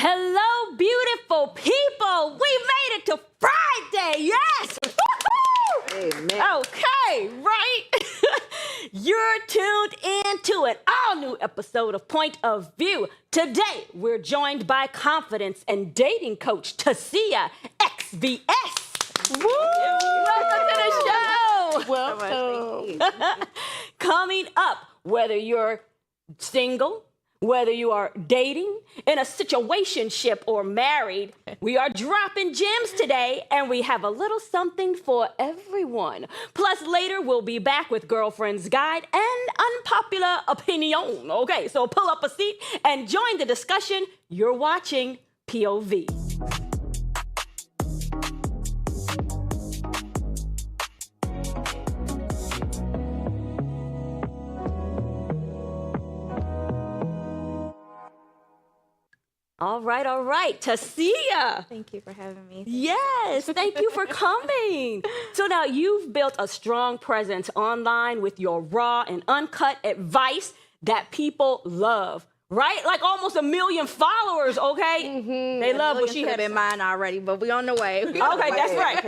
Hello, beautiful people. We made it to Friday. Yes. Amen. Okay, right? You're tuned in to an all-new episode of Point of View. Today, we're joined by confidence and dating coach Tasia XVS. Woo! Welcome to the show. Welcome. Coming up, whether you're single, whether you are dating, in a situationship, or married, we are dropping gems today, and we have a little something for everyone. Plus, later, we'll be back with Girlfriend's Guide and Unpopular Opinion. Okay, so pull up a seat and join the discussion. You're watching POV. All right, Tasia. Thank you for having me. Yes, thank you for coming. So now you've built a strong presence online with your raw and uncut advice that people love, right? Like almost 1 million followers, okay? Mm-hmm. They love what she had had been mine already, but we on the way. Okay, that's right.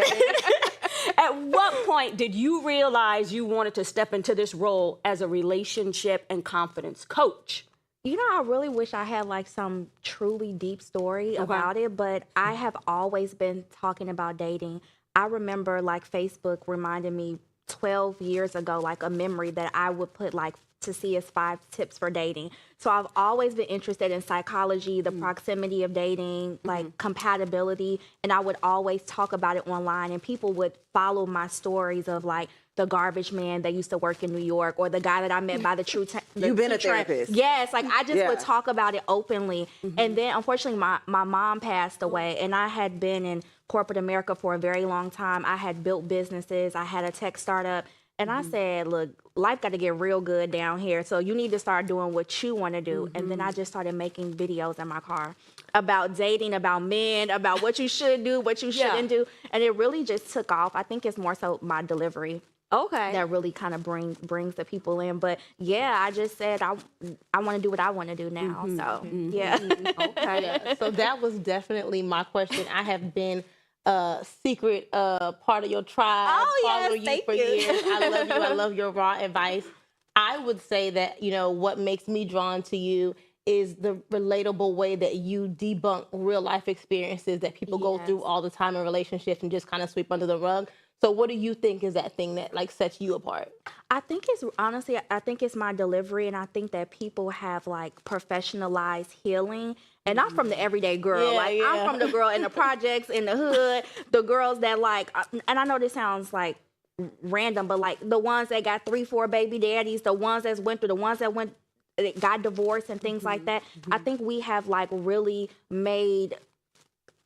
At what point did you realize you wanted to step into this role as a relationship and confidence coach? You know, I really wish I had like some truly deep story about it, but I have always been talking about dating. I remember like Facebook reminded me 12 years ago, like a memory that I would put like to see as 5 tips for dating. So I've always been interested in psychology, the proximity of dating, like compatibility, and I would always talk about it online, and people would follow my stories of like the garbage man that used to work in New York, or the guy that I met by the true You've been a therapist. Yes, like I just would talk about it openly. And then unfortunately my mom passed away, and I had been in corporate America for a very long time. I had built businesses, I had a tech startup, and I said, look, life got to get real good down here, so you need to start doing what you want to do. And then I just started making videos in my car about dating, about men, about what you should do, what you shouldn't do. And it really just took off. I think it's more so my delivery. Okay. That really kind of brings the people in. But yeah, I just said I want to do what I want to do now. So yeah. Okay. Yeah, so that was definitely my question. I have been a secret part of your tribe, Oh, yes, following you thank for you. years. I love you. I love your raw advice. I would say that, you know, what makes me drawn to you is the relatable way that you debunk real life experiences that people go through all the time in relationships and just kind of sweep under the rug. So what do you think is that thing that like sets you apart? I think it's honestly, I think it's my delivery, and I think that people have like professionalized healing. And I'm from the everyday girl. I'm from the girl in the projects, in the hood, the girls that like, and I know this sounds like random, but like the ones that got 3, 4 baby daddies, the ones that went through, the ones that got divorced and things like that. I think we have like really made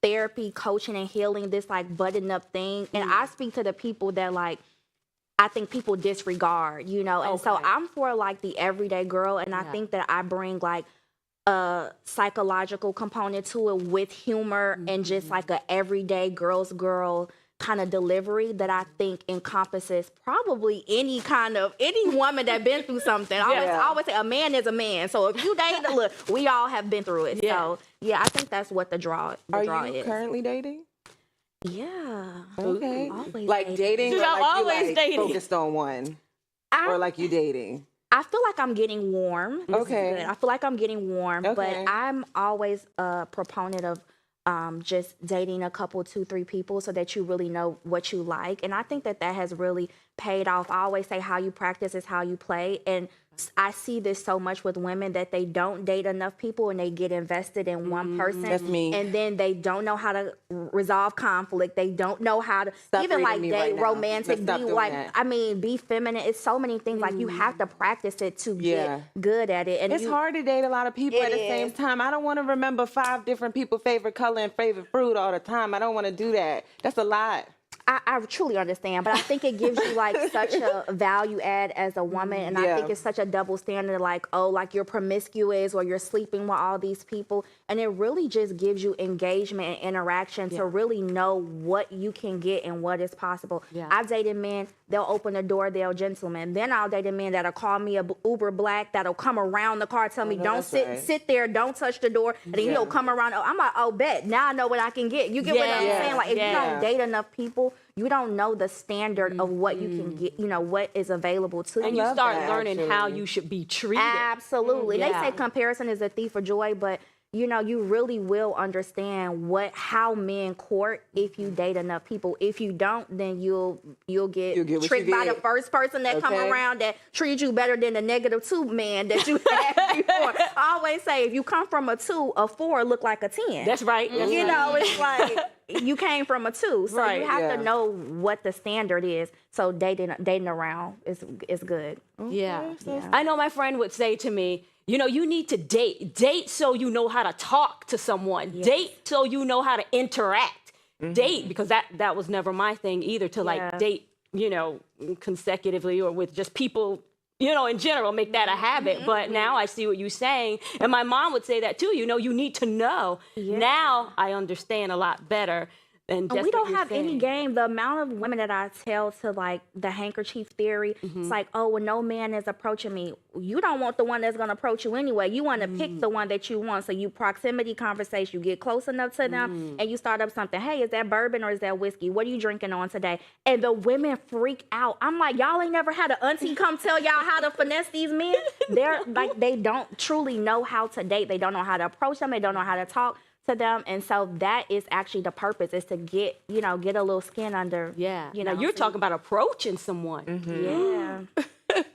therapy, coaching, and healing this like buttoned up thing. And I speak to the people that like I think people disregard, you know. And so I'm for like the everyday girl, and I think that I bring like a psychological component to it with humor and just like a everyday girl's girl kind of delivery that I think encompasses probably any woman that been through something. I always say a man is a man. So if you date, look, we all have been through it. So yeah, I think that's what the draw Are is. you currently dating? Yeah. Okay. Always Like dating, or She's like always you like dating. focused on one, or like you dating? I feel like I'm getting warm. This is Okay. good. I feel like I'm getting warm, Okay. but I'm always a proponent of just dating a couple, 2, 3 people so that you really know what you like. And I think that has really paid off. I always say how you practice is how you play. And I see this so much with women that they don't date enough people and they get invested in one person. That's me. And then they don't know how to resolve conflict. They don't know how to Stop even like reading me date right now. romantic, Let's stop be doing like, that. I mean, be feminine. It's so many things. Like you have to practice it to get good at it. And It's hard to date a lot of people at the same time. I don't want to remember 5 different people's favorite color and favorite fruit all the time. I don't want to do that. That's a lot. I truly understand, but I think it gives you like such a value add as a woman, and I think it's such a double standard, like, oh, like you're promiscuous or you're sleeping with all these people, and it really just gives you engagement and interaction to really know what you can get and what is possible. I've dated men they'll open the door, they'll gentlemen. Then I'll date a man that'll call me a Uber Black, that'll come around the car, tell me don't sit there, don't touch the door, and then he'll come around. Oh, I'm like, oh, bet now I know what I can get. You get what I'm saying? Like if you don't date enough people, you don't know the standard of what you can get, what is available to you. And you start learning how you should be treated. Absolutely. They say comparison is a thief of joy, but you really will understand how men court if you date enough people. If you don't, then you'll get tricked by the first person that come around that treats you better than the -2 man that you had before. I always say if you come from a 2, a 4 look like a 10. That's right. It's like you came from a 2, so you have to know what the standard is. So dating around is good. Yeah. I know my friend would say to me, you need to date so you know how to talk to someone. Yes. Date so you know how to interact. Date, because that was never my thing either, to like date, consecutively or with just people, in general, make that a habit. But now I see what you're saying. And my mom would say that too, you need to know. Yeah. Now I understand a lot better. And we don't have any game. The amount of women that I tell to like the handkerchief theory, it's like, oh, well, no man is approaching me. You don't want the one that's going to approach you anyway. You want to pick the one that you want. So you proximity conversation, you get close enough to them and you start up something. Hey, is that bourbon or is that whiskey? What are you drinking on today? And the women freak out. I'm like, y'all ain't never had an auntie come tell y'all how to finesse these men. They're like, they don't truly know how to date. They don't know how to approach them. They don't know how to talk to them, and so that is actually the purpose, is to get a little skin under. You're talking about approaching someone.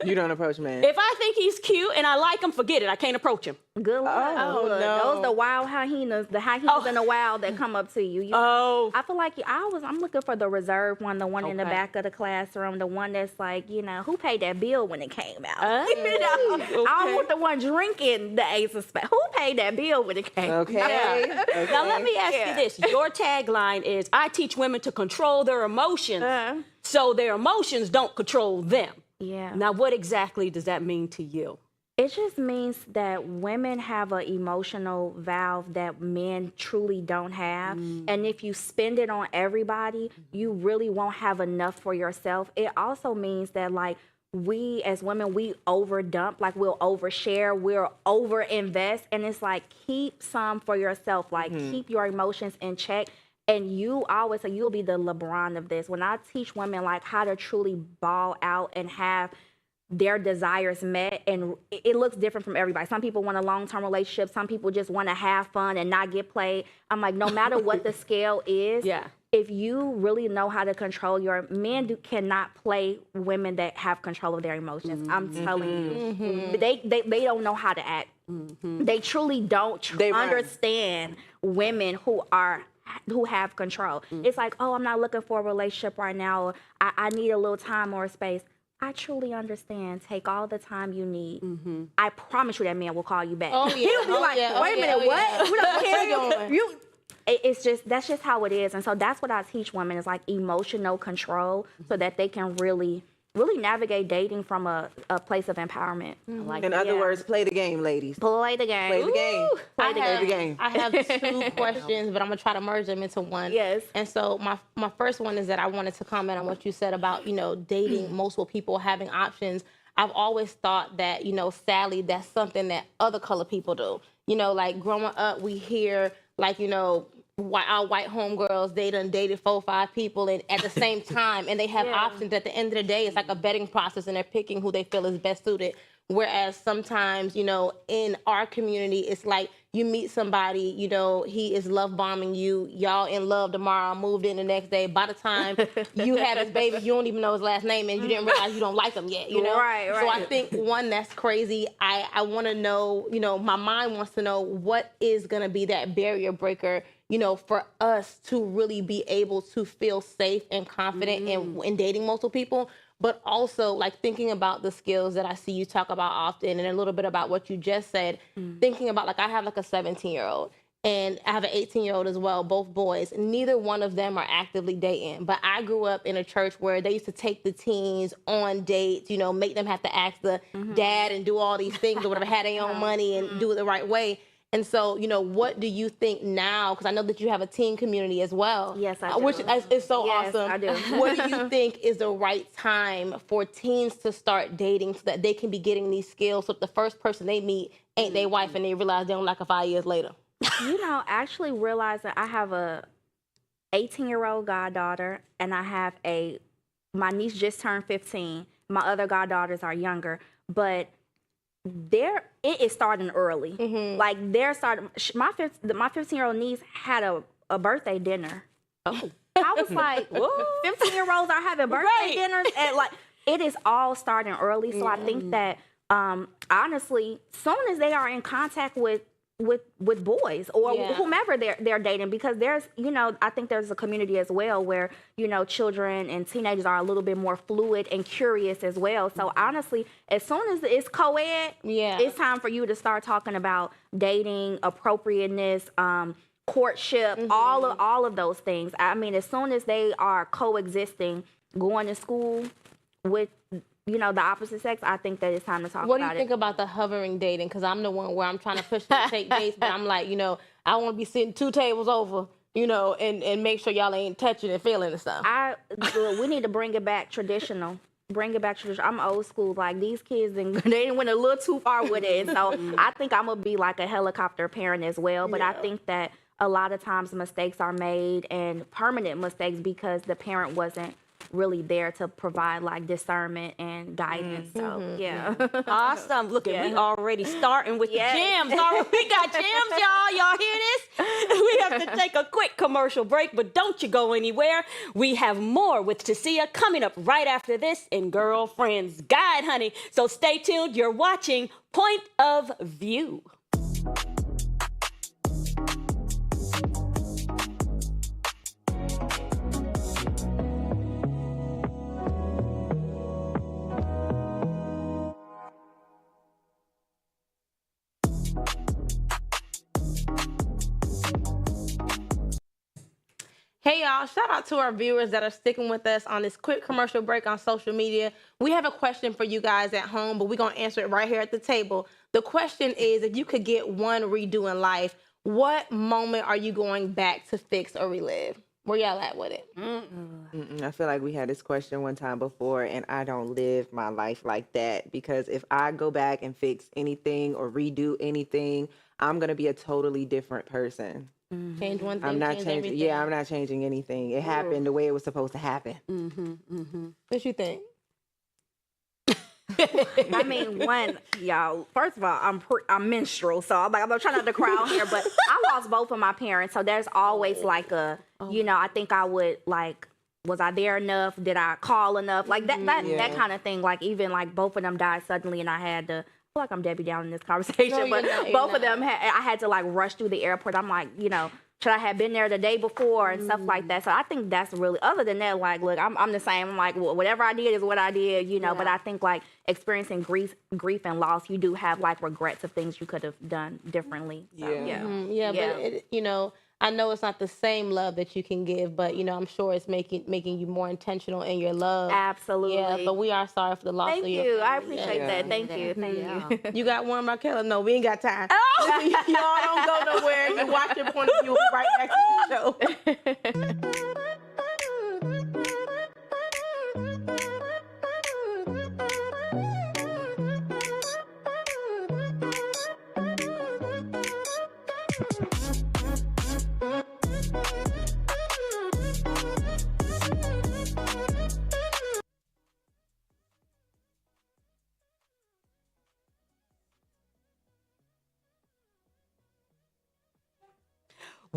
You don't approach men. If I think he's cute and I like him, forget it. I can't approach him. Good luck. No. Those the wild hyenas, in the wild that come up to you. I feel like I'm looking for the reserved one, the one in the back of the classroom, the one that's like, who paid that bill when it came out? I don't want the one drinking the Ace of Spades. Who paid that bill when it came out? Now let me ask you this. Your tagline is, I teach women to control their emotions so their emotions don't control them. Yeah. Now, what exactly does that mean to you? It just means that women have an emotional valve that men truly don't have. And if you spend it on everybody, you really won't have enough for yourself. It also means that, like, we as women, we overdump, like we'll overshare, we'll overinvest. And it's like, keep some for yourself, like keep your emotions in check. And you always say you'll be the LeBron of this. When I teach women like how to truly ball out and have their desires met, and it looks different from everybody. Some people want a long-term relationship. Some people just want to have fun and not get played. I'm like, no matter what the scale is, if you really know how to control your men, cannot play women that have control of their emotions. I'm telling you, they don't know how to act. They truly don't understand women who have control. It's like, oh, I'm not looking for a relationship right now. Or I need a little time or space. I truly understand. Take all the time you need. I promise you that man will call you back. Oh, yeah. He'll be like, wait a minute, what? We don't care. That's just how it is. And so that's what I teach women, is like emotional control, so that they can really navigate dating from a place of empowerment. In other words, play the game, ladies. Play the game. Play the game. Play the game. I have 2 questions, but I'm going to try to merge them into one. Yes. And so my first one is that I wanted to comment on what you said about, dating multiple people, having options. I've always thought that, sadly, that's something that other color people do. Like growing up, we hear like, our white homegirls, they done dated 4 or 5 people and at the same time, and they have options. At the end of the day, it's like a vetting process, and they're picking who they feel is best suited. Whereas sometimes, in our community, it's like you meet somebody, he is love bombing you, y'all in love tomorrow, moved in the next day. By the time you have his baby, you don't even know his last name, and you didn't realize you don't like him yet, Right. So I think, one, that's crazy. I want to know, my mind wants to know what is going to be that barrier breaker, for us to really be able to feel safe and confident in dating multiple people, but also like thinking about the skills that I see you talk about often, and a little bit about what you just said, thinking about like, I have like a 17-year-old and I have an 18-year-old as well, both boys. Neither one of them are actively dating, but I grew up in a church where they used to take the teens on dates, make them have to ask the dad and do all these things or whatever, had their own money and do it the right way. And so, what do you think now? Because I know that you have a teen community as well. Yes, I do. Which is so Yes, awesome. I do. What do you think is the right time for teens to start dating so that they can be getting these skills so that the first person they meet ain't their wife and they realize they don't like her 5 years later? Actually realizing I have a 18-year-old goddaughter, and my niece just turned 15. My other goddaughters are younger, but it is starting early. Like they're starting. My 15-year-old niece had a birthday dinner. Oh. I was like, 15-year-olds are having birthday dinners, and like it is all starting early. So I think that honestly, soon as they are in contact with boys or whomever they're dating, because there's, I think there's a community as well where, children and teenagers are a little bit more fluid and curious as well. So honestly, as soon as it's co-ed, it's time for you to start talking about dating, appropriateness, courtship, all of those things. I mean, as soon as they are coexisting, going to school with the opposite sex, I think that it's time to talk about it. What do you think about the hovering dating? Because I'm the one where I'm trying to push and take dates, but I'm like, I want to be sitting 2 tables over, and make sure y'all ain't touching and feeling and stuff. We need to bring it back traditional. I'm old school. Like these kids, they went a little too far with it. And so I think I'm going to be like a helicopter parent as well. But I think that a lot of times mistakes are made, and permanent mistakes, because the parent wasn't really there to provide like discernment and guidance. So Awesome. Look at we already starting with the gems. We got gems, y'all. Y'all hear this? We have to take a quick commercial break, but don't you go anywhere. We have more with Tasia coming up right after this in Girlfriend's Guide, honey. So stay tuned. You're watching Point of View. Hey y'all, shout out to our viewers that are sticking with us on this quick commercial break on social media. We have a question for you guys at home, but we're going to answer it right here at the table. The question is, if you could get one redo in life, what moment are you going back to fix or relive? Where y'all at with it? I feel like we had this question one time before, and I don't live my life like that, because if I go back and fix anything or redo anything, I'm going to be a totally different person. Change one thing, I'm not change changing. everything. Yeah, I'm not changing anything. It happened the way it was supposed to happen. What you think? I mean, y'all, first of all, I'm menstrual, so I'm trying not to cry on here, but I lost both of my parents, so there's always like I think I would like, was I there enough? Did I call enough? Like that kind of thing. Like even like both of them died suddenly, and I had to. I feel like I'm Debbie Down in this conversation, but both of them I had to like rush through the airport. I'm like, should I have been there the day before and stuff like that? So I think that's really, other than that, like, look, I'm the same. I'm like, well, whatever I did is what I did, but I think like experiencing grief and loss, you do have like regrets of things you could have done differently. So, But I know it's not the same love that you can give, but I'm sure it's making you more intentional in your love. Absolutely. Yeah, but we are sorry for the loss of your family. I appreciate that. Thank you. You got one, Markella? No, we ain't got time. Y'all don't go nowhere. You watch your point of view. We'll be right back to the show.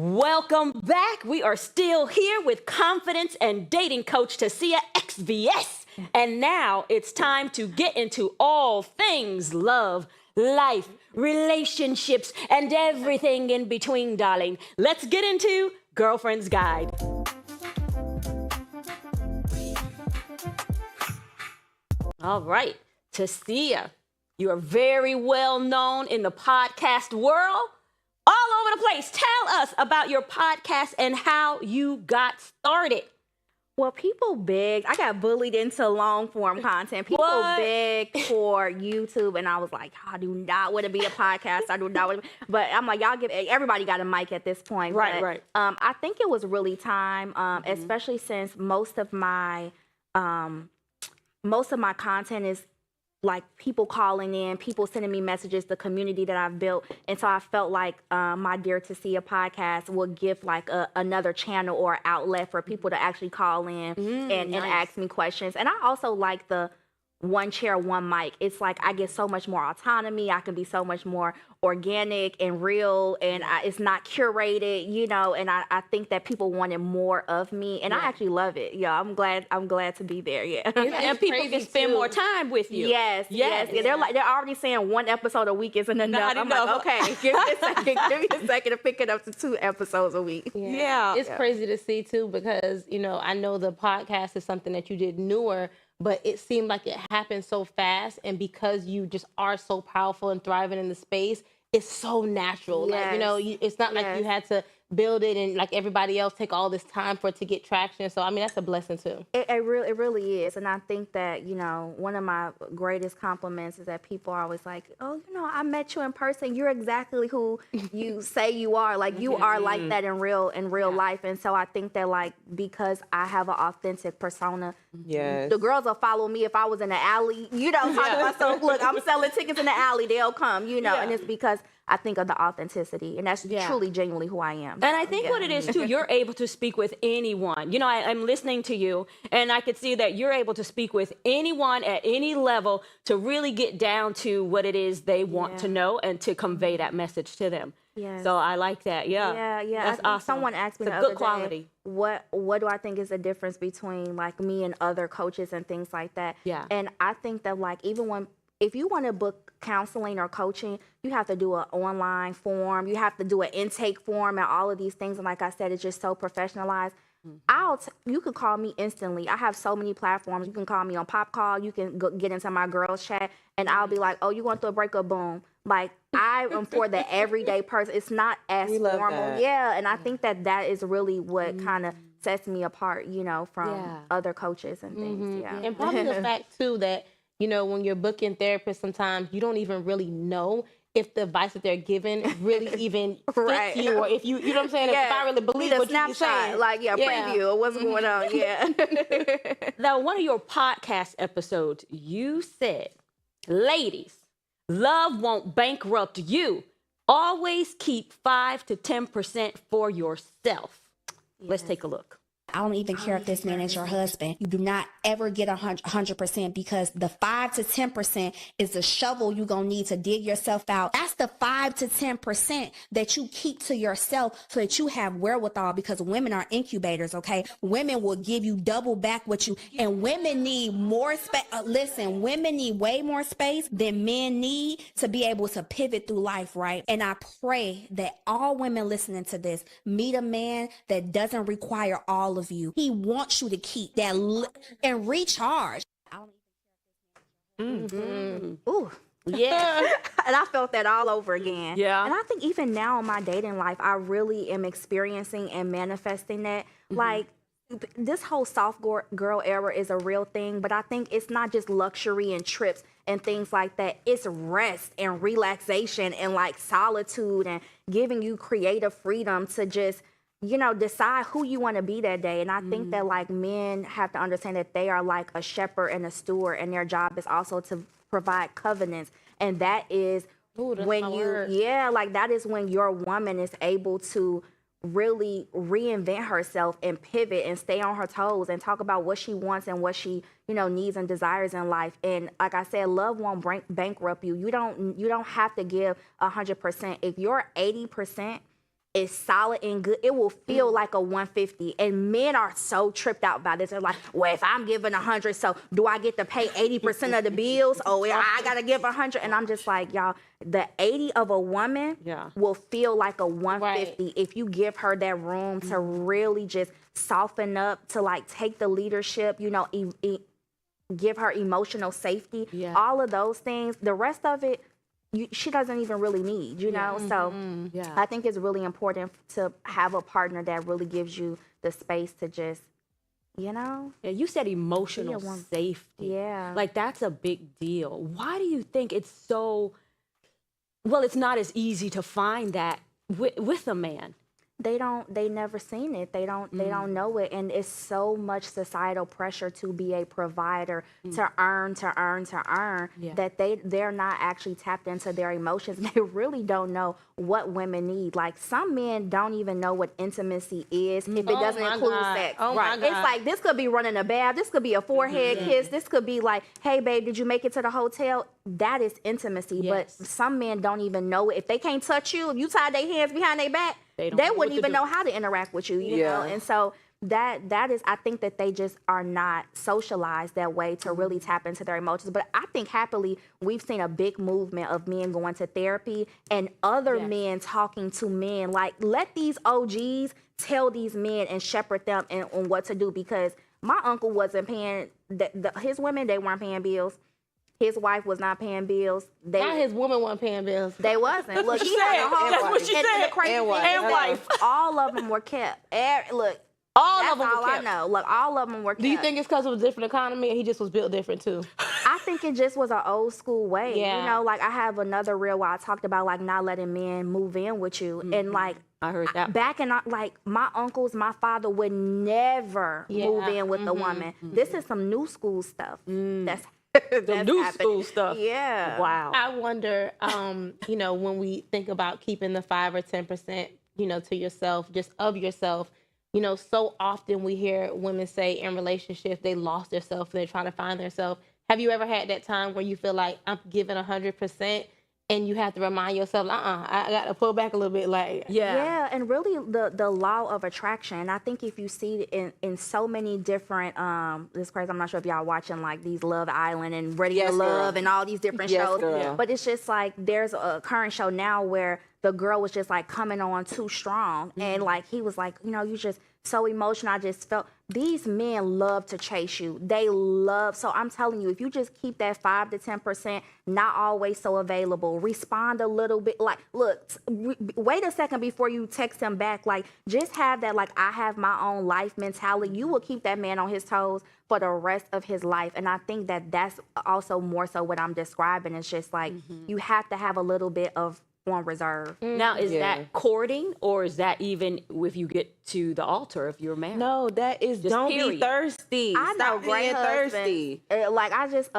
Welcome back. We are still here with confidence and dating coach Tasia XVS. And now it's time to get into all things love, life, relationships, and everything in between, darling. Let's get into Girlfriend's Guide. All right, Tasia, you are very well known in the podcast world. All over the place. Tell us about your podcast and how you got started. Well, people begged. I got bullied into long form content. People begged for YouTube, and I was like, I do not want to be a podcast. I do not want to. But I'm like, y'all give. Everybody got a mic at this point. Right, but, right. I think it was really time, especially since most of my content is like people calling in, people sending me messages, the community that I've built. And so I felt like my Dear to See a podcast would give like another channel or outlet for people to actually call in and ask me questions. And I also like the one chair, one mic. It's like I get so much more autonomy. I can be so much more organic and real, and it's not curated, you know. And I think that people wanted more of me, and I actually love it. Yeah, I'm glad to be there. Yeah, and people can spend more time with you. Yes. Yeah, they're already saying one episode a week isn't enough. I'm like, okay, give me a second to pick it up to 2 episodes a week. Yeah. It's crazy to see too, because I know the podcast is something that you did newer, but it seemed like it happened so fast, and because you just are so powerful and thriving in the space, it's so natural. Yes. Like, it's not like you had to build it and like everybody else take all this time for it to get traction. So I mean, that's a blessing too. It really is. And I think that, one of my greatest compliments is that people are always like, oh, I met you in person. You're exactly who you say you are. Like you are like that in real life. And so I think that like, because I have an authentic persona, the girls will follow me if I was in the alley, talking about, so look, I'm selling tickets in the alley, they'll come, and it's because I think of the authenticity, and that's truly, genuinely who I am. And I think what it is, too, you're able to speak with anyone. I'm listening to you, and I could see that you're able to speak with anyone at any level to really get down to what it is they want to know and to convey that message to them. Yes. So I like that. Yeah. That's awesome. Someone asked me it's the a good other quality. day, what do I think is the difference between like me and other coaches and things like that? Yeah. And I think that like if you want to book counseling or coaching, you have to do an online form. You have to do an intake form and all of these things. And like I said, it's just so professionalized. You can call me instantly. I have so many platforms. You can call me on Pop Call. You can get into my girls chat, and I'll be like, "Oh, you going through a breakup? Boom!" Like I am for the everyday person. It's not as formal. That. Yeah, and I think that is really what kind of sets me apart, from other coaches and things. Yeah, and probably the fact too that when you're booking therapists, sometimes you don't even really know if the advice that they're giving really even fits you, or if you know what I'm saying? If I really believe what you're saying. Like, preview of what's going on, Now, one of your podcast episodes, you said, ladies, love won't bankrupt you. Always keep 5 to 10% for yourself. Let's take a look. I don't even care if this man is your husband. You do not ever get 100% because the 5 to 10% is the shovel you're going to need to dig yourself out. That's the 5 to 10% that you keep to yourself so that you have wherewithal, because women are incubators, okay? Women will give you double back what you, and women need more space. Listen, women need way more space than men need to be able to pivot through life, right? And I pray that all women listening to this meet a man that doesn't require all of you. He wants you to keep that and recharge. Ooh. Yeah. And I felt that all over again. Yeah. And I think even now in my dating life, I really am experiencing and manifesting that. Like, this whole soft girl era is a real thing, but I think it's not just luxury and trips and things like that. It's rest and relaxation and like solitude and giving you creative freedom to just decide who you want to be that day. And I think that like men have to understand that they are like a shepherd and a steward, and their job is also to provide covenants. And that is when that is when your woman is able to really reinvent herself and pivot and stay on her toes and talk about what she wants and what she needs and desires in life. And like I said, love won't bankrupt you. You don't have to give 100%. If you're 80% is solid and good, it will feel like a 150. And men are so tripped out by this. They're like, well, if I'm giving 100, so do I get to pay 80% of the bills? Oh, yeah, I gotta give 100. And I'm just like, y'all, the 80 of a woman will feel like a 150 if you give her that room to really just soften up, to like take the leadership, give her emotional safety, all of those things. The rest of it, she doesn't even really need, So I think it's really important to have a partner that really gives you the space to just, you know? Yeah, you said emotional one. safety. Yeah. Like that's a big deal. Why do you think it's so, well, it's not as easy to find that with a man? They never seen it. They don't know it. And it's so much societal pressure to be a provider, to earn, Yeah. that they're not actually tapped into their emotions. They really don't know what women need. Like some men don't even know what intimacy is if it doesn't my include God. sex. Oh, my It's God. like this could be running a bath, this could be a forehead kiss, this could be like, hey babe, did you make it to the hotel? That is intimacy. Yes. But some men don't even know it. If they can't touch you, if you tie their hands behind their back, They they, don't know what wouldn't to even do. know how to interact with you, you know? And so that is, I think that they just are not socialized that way to really tap into their emotions. But I think happily we've seen a big movement of men going to therapy and other Yes. men talking to men. Like, let these OGs tell these men and shepherd them on what to do, because my uncle wasn't paying, his women, they weren't paying bills. His wife was not paying bills. Not his woman wasn't paying bills. They wasn't. Look, he said. had a whole. That's what she and said. the crazy And thing wife. is And that wife. all of them were kept. Look, All that's of them all were I kept. know. Look, all of them were kept. Do you think it's because it was a different economy, or he just was built different too? I think it just was an old school way. Yeah. You know, like I have another reel where I talked about like not letting men move in with you, and like I heard that. back in like my uncles, my father would never move in with a woman. This is some new school stuff. That's The new school stuff. Yeah. Wow. I wonder, you know, when we think about keeping the 5 or 10%, you know, to yourself, just of yourself, you know, so often we hear women say in relationships they lost themselves and they're trying to find themselves. Have you ever had that time where you feel like I'm giving 100% and you have to remind yourself, I got to pull back a little bit, like, Yeah, and really the law of attraction. I think if you see it in so many different this crazy, I'm not sure if y'all watching like these Love Island and Ready Yes, to Love girl. and all these different Yes, shows. girl. But it's just like there's a current show now where the girl was just like coming on too strong, and like he was like, you know, you just so emotional. I just felt these men love to chase you. They love. So I'm telling you, if you just keep that 5 to 10%, not always so available, respond a little bit. Like, look, wait a second before you text him back. Like, just have that, like, I have my own life mentality. You will keep that man on his toes for the rest of his life. And I think that that's also more so what I'm describing. It's just like, you have to have a little bit of on reserve. Now, is Yeah. that courting, or is that even if you get to the altar if you're married? No, that is Just don't be period. thirsty. I know Stop great being husbands. thirsty. Like I just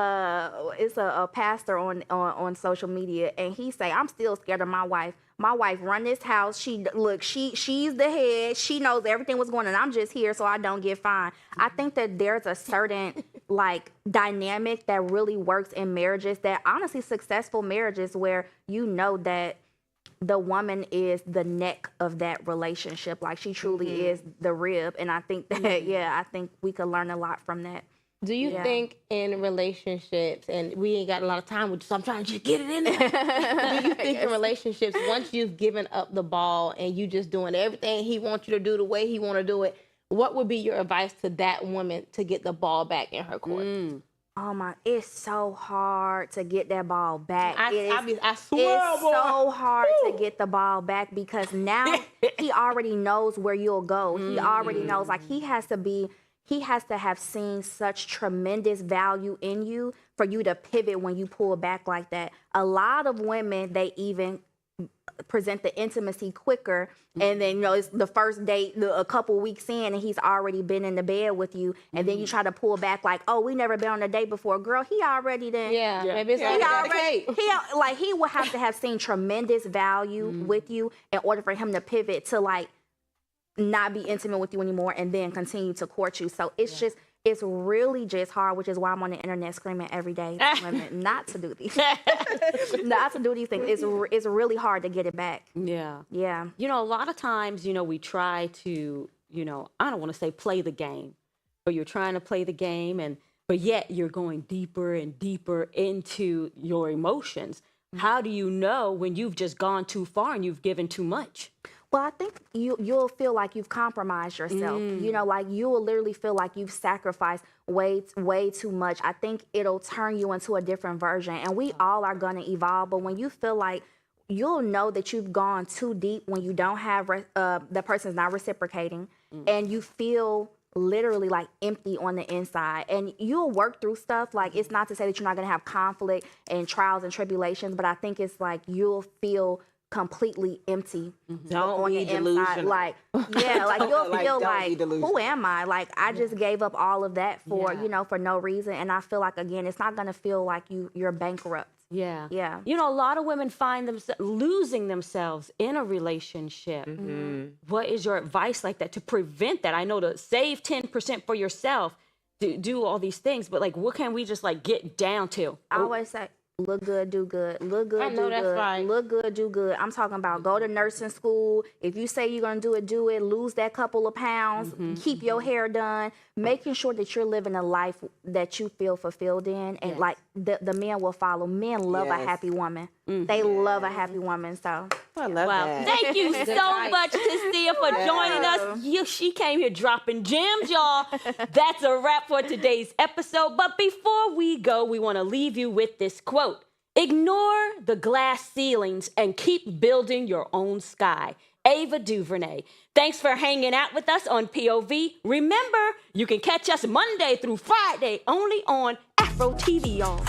it's a pastor on social media, and he say I'm still scared of my wife. My wife run this house. She's the head. She knows everything was going on. I'm just here so I don't get fined. I think that there's a certain like dynamic that really works in marriages, that honestly successful marriages, where you know that the woman is the neck of that relationship. Like she truly is the rib. And I think that, I think we could learn a lot from that. do you Yeah. think in relationships, and we ain't got a lot of time with you, so I'm trying to just get it in there. Do you think in relationships, once you've given up the ball and you just doing everything he wants you to do the way he want to do it, what would be your advice to that woman to get the ball back in her court? Oh my, it's so hard to get that ball back. I It's swear, boy. so hard to get the ball back, because now he already knows where you'll go. He already knows, like he has to have seen such tremendous value in you for you to pivot when you pull back like that. A lot of women, they even present the intimacy quicker, and then, you know, it's the first date a couple weeks in and he's already been in the bed with you, and then you try to pull back like, oh, we never been on a date before. Girl, he already done. Yeah, maybe it's Yeah. like He got a already, cake. he would have to have seen tremendous value with you in order for him to pivot to like not be intimate with you anymore and then continue to court you. So it's just, it's really just hard, which is why I'm on the internet screaming every day to women not to do these, not to do these things. It's really hard to get it back. Yeah. Yeah. You know, a lot of times, you know, we try to, you know, I don't want to say play the game, but you're trying to play the game, but yet you're going deeper and deeper into your emotions. How do you know when you've just gone too far and you've given too much? Well, I think you'll feel like you've compromised yourself. You know, like you will literally feel like you've sacrificed way too much. I think it'll turn you into a different version, and we all are gonna evolve. But when you feel like, you'll know that you've gone too deep when you don't have the person's not reciprocating, and you feel literally like empty on the inside, and you'll work through stuff. Like, it's not to say that you're not going to have conflict and trials and tribulations, but I think it's like you'll feel completely empty Don't on be the inside. delusional. Like, yeah, like you'll Like, feel don't be like, delusional. who am I? Like, I just gave up all of that for, Yeah. you know, for no reason. And I feel like, again, it's not going to feel like you're bankrupt. Yeah. Yeah. You know, a lot of women find themselves losing themselves in a relationship. What is your advice like that to prevent that? I know to save 10% for yourself, do all these things, but like, what can we just like get down to? I always say, look good, do good. Look good, I know do that's good. right. Look good, do good. I'm talking about go to nursing school. If you say you're going to do it. Lose that couple of pounds. Keep your hair done. Making sure that you're living a life that you feel fulfilled in. And like the men will follow. Men love a Yes. happy woman. They love a happy woman. So I love Wow. that. Thank you so much, Cecilia, for joining us. She came here dropping gems, y'all. That's a wrap for today's episode. But before we go, we want to leave you with this quote. Ignore the glass ceilings and keep building your own sky. Ava DuVernay. Thanks for hanging out with us on POV. Remember, you can catch us Monday through Friday only on Afro TV, y'all.